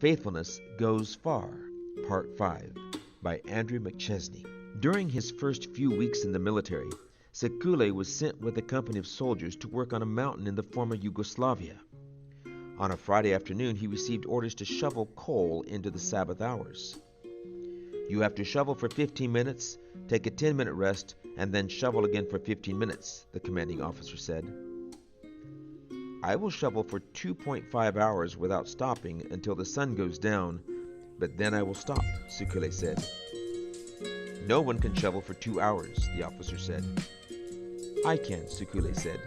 Faithfulness Goes Far, Part 5, by Andrew McChesney. During his first few weeks in the military, Sekule was sent with a company of soldiers to work on a mountain in the former Yugoslavia. On a Friday afternoon, he received orders to shovel coal into the Sabbath hours. You have to shovel for 15 minutes, take a 10-minute rest, and then shovel again for 15 minutes, the commanding officer said. I will shovel for 2.5 hours without stopping until the sun goes down, but then I will stop, Sekule said. No one can shovel for 2 hours, the officer said. I can, Sekule said.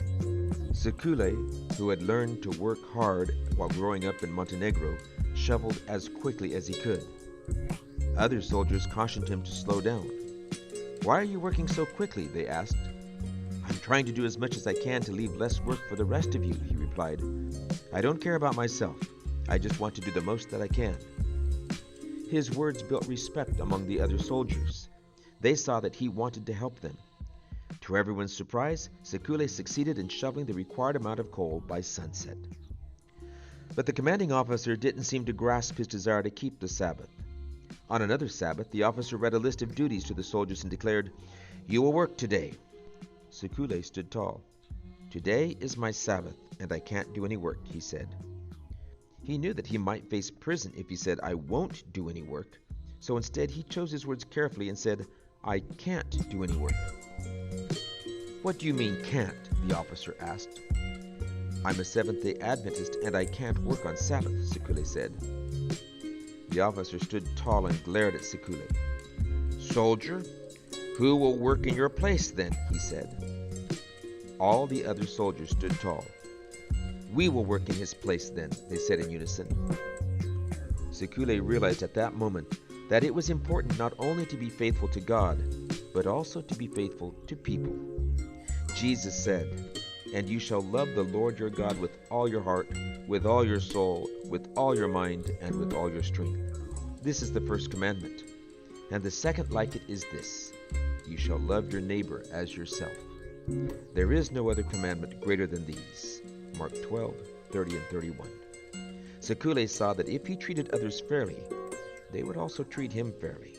Sekule, who had learned to work hard while growing up in Montenegro, shoveled as quickly as he could. Other soldiers cautioned him to slow down. Why are you working so quickly? They asked. I'm trying to do as much as I can to leave less work for the rest of you, he replied. I don't care about myself. I just want to do the most that I can. His words built respect among the other soldiers. They saw that he wanted to help them. To everyone's surprise, Sekule succeeded in shoveling the required amount of coal by sunset. But the commanding officer didn't seem to grasp his desire to keep the Sabbath. On another Sabbath, the officer read a list of duties to the soldiers and declared, You will work today. Sekule stood tall. Today is my Sabbath, and I can't do any work, he said. He knew that he might face prison if he said, I won't do any work. So instead, he chose his words carefully and said, I can't do any work. What do you mean, can't? The officer asked. I'm a Seventh-day Adventist, and I can't work on Sabbath, Sekule said. The officer stood tall and glared at Sekule. Soldier, who will work in your place then? He said. All the other soldiers stood tall. We will work in his place then, they said in unison. Sekule realized at that moment that it was important not only to be faithful to God, but also to be faithful to people. Jesus said, And you shall love the Lord your God with all your heart, with all your soul, with all your mind, and with all your strength. This is the first commandment. And the second like it is this, You shall love your neighbor as yourself. There is no other commandment greater than these. Mark 12, 30 and 31. Sekule saw that if he treated others fairly, they would also treat him fairly.